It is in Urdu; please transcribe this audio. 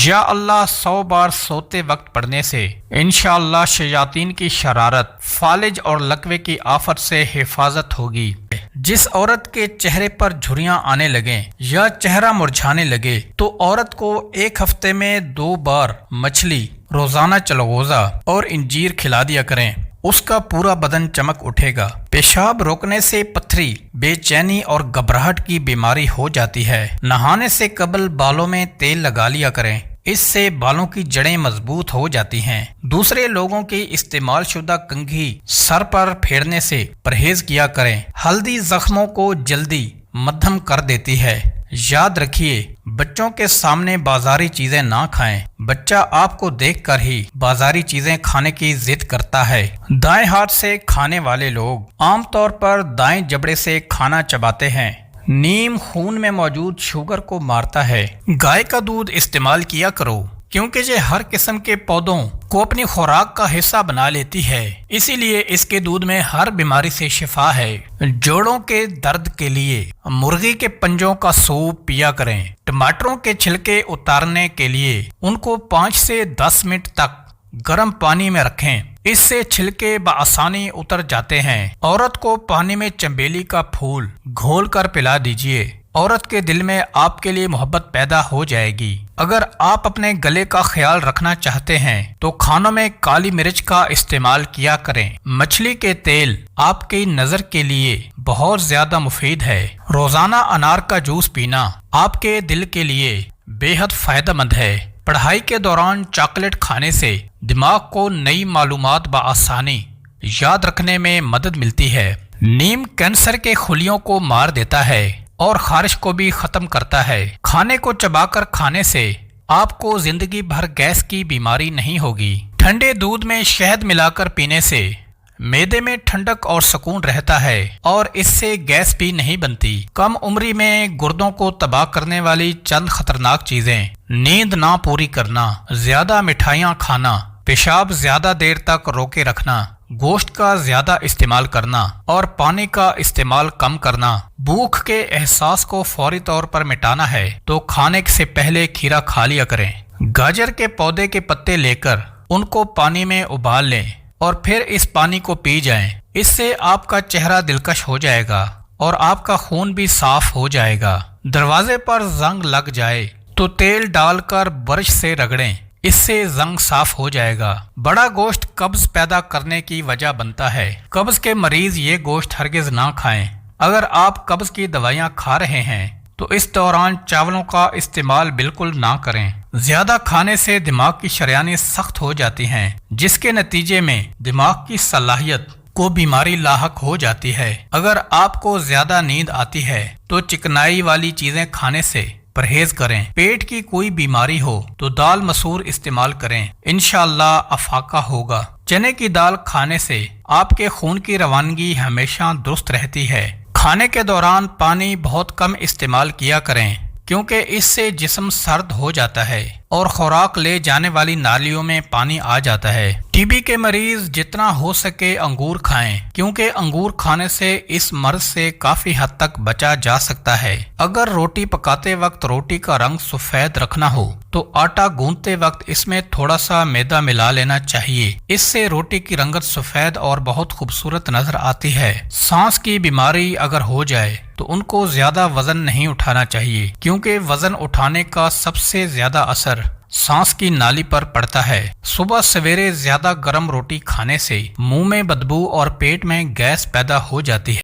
یا اللہ 100 بار سوتے وقت پڑھنے سے انشاءاللہ شیاطین کی شرارت، فالج اور لقوے کی آفت سے حفاظت ہوگی۔ جس عورت کے چہرے پر جھریاں آنے لگیں یا چہرہ مرجھانے لگے تو عورت کو ایک ہفتے میں 2 بار مچھلی، روزانہ چلغوزہ اور انجیر کھلا دیا کریں، اس کا پورا بدن چمک اٹھے گا۔ پیشاب روکنے سے پتھری، بے چینی اور گھبراہٹ کی بیماری ہو جاتی ہے۔ نہانے سے قبل بالوں میں تیل لگا لیا کریں، اس سے بالوں کی جڑیں مضبوط ہو جاتی ہیں۔ دوسرے لوگوں کی استعمال شدہ کنگھی سر پر پھیرنے سے پرہیز کیا کریں، ہلدی زخموں کو جلدی مدھم کر دیتی ہے۔ یاد رکھیے، بچوں کے سامنے بازاری چیزیں نہ کھائیں، بچہ آپ کو دیکھ کر ہی بازاری چیزیں کھانے کی ضد کرتا ہے۔ دائیں ہاتھ سے کھانے والے لوگ عام طور پر دائیں جبڑے سے کھانا چباتے ہیں۔ نیم خون میں موجود شوگر کو مارتا ہے۔ گائے کا دودھ استعمال کیا کرو کیونکہ یہ ہر قسم کے پودوں کو اپنی خوراک کا حصہ بنا لیتی ہے، اسی لیے اس کے دودھ میں ہر بیماری سے شفا ہے۔ جوڑوں کے درد کے لیے مرغی کے پنجوں کا سوپ پیا کریں۔ ٹماٹروں کے چھلکے اتارنے کے لیے ان کو 5 سے 10 منٹ تک گرم پانی میں رکھیں، اس سے چھلکے بآسانی اتر جاتے ہیں۔ عورت کو پانی میں چنبیلی کا پھول گھول کر پلا دیجیے، عورت کے دل میں آپ کے لیے محبت پیدا ہو جائے گی۔ اگر آپ اپنے گلے کا خیال رکھنا چاہتے ہیں تو کھانوں میں کالی مرچ کا استعمال کیا کریں۔ مچھلی کے تیل آپ کی نظر کے لیے بہت زیادہ مفید ہے۔ روزانہ انار کا جوس پینا آپ کے دل کے لیے بے حد فائدہ مند ہے۔ پڑھائی کے دوران چاکلیٹ کھانے سے دماغ کو نئی معلومات بآسانی یاد رکھنے میں مدد ملتی ہے۔ نیم کینسر کے خلیوں کو مار دیتا ہے اور خارش کو بھی ختم کرتا ہے۔ کھانے کو چبا کر کھانے سے آپ کو زندگی بھر گیس کی بیماری نہیں ہوگی۔ ٹھنڈے دودھ میں شہد ملا کر پینے سے معدے میں ٹھنڈک اور سکون رہتا ہے اور اس سے گیس بھی نہیں بنتی۔ کم عمری میں گردوں کو تباہ کرنے والی چند خطرناک چیزیں: نیند نہ پوری کرنا، زیادہ مٹھائیاں کھانا، پیشاب زیادہ دیر تک روکے رکھنا، گوشت کا زیادہ استعمال کرنا اور پانی کا استعمال کم کرنا۔ بھوک کے احساس کو فوری طور پر مٹانا ہے تو کھانے سے پہلے کھیرا کھا لیا کریں۔ گاجر کے پودے کے پتے لے کر ان کو پانی میں ابال لیں اور پھر اس پانی کو پی جائیں، اس سے آپ کا چہرہ دلکش ہو جائے گا اور آپ کا خون بھی صاف ہو جائے گا۔ دروازے پر زنگ لگ جائے تو تیل ڈال کر برش سے رگڑیں، اس سے زنگ صاف ہو جائے گا۔ بڑا گوشت قبض پیدا کرنے کی وجہ بنتا ہے، قبض کے مریض یہ گوشت ہرگز نہ کھائیں۔ اگر آپ قبض کی دوائیاں کھا رہے ہیں تو اس دوران چاولوں کا استعمال بالکل نہ کریں۔ زیادہ کھانے سے دماغ کی شریانیں سخت ہو جاتی ہیں، جس کے نتیجے میں دماغ کی صلاحیت کو بیماری لاحق ہو جاتی ہے۔ اگر آپ کو زیادہ نیند آتی ہے تو چکنائی والی چیزیں کھانے سے پرہیز کریں۔ پیٹ کی کوئی بیماری ہو تو دال مسور استعمال کریں، انشاءاللہ افاقہ ہوگا۔ چنے کی دال کھانے سے آپ کے خون کی روانگی ہمیشہ درست رہتی ہے۔ کھانے کے دوران پانی بہت کم استعمال کیا کریں کیونکہ اس سے جسم سرد ہو جاتا ہے اور خوراک لے جانے والی نالیوں میں پانی آ جاتا ہے۔ ٹی بی کے مریض جتنا ہو سکے انگور کھائیں کیونکہ انگور کھانے سے اس مرض سے کافی حد تک بچا جا سکتا ہے۔ اگر روٹی پکاتے وقت روٹی کا رنگ سفید رکھنا ہو تو آٹا گوندتے وقت اس میں تھوڑا سا میدا ملا لینا چاہیے، اس سے روٹی کی رنگت سفید اور بہت خوبصورت نظر آتی ہے۔ سانس کی بیماری اگر ہو جائے تو ان کو زیادہ وزن نہیں اٹھانا چاہیے کیونکہ وزن اٹھانے کا سب سے زیادہ اثر سانس کی نالی پر پڑتا ہے۔ صبح سویرے زیادہ گرم روٹی کھانے سے منہ میں بدبو اور پیٹ میں گیس پیدا ہو جاتی ہے۔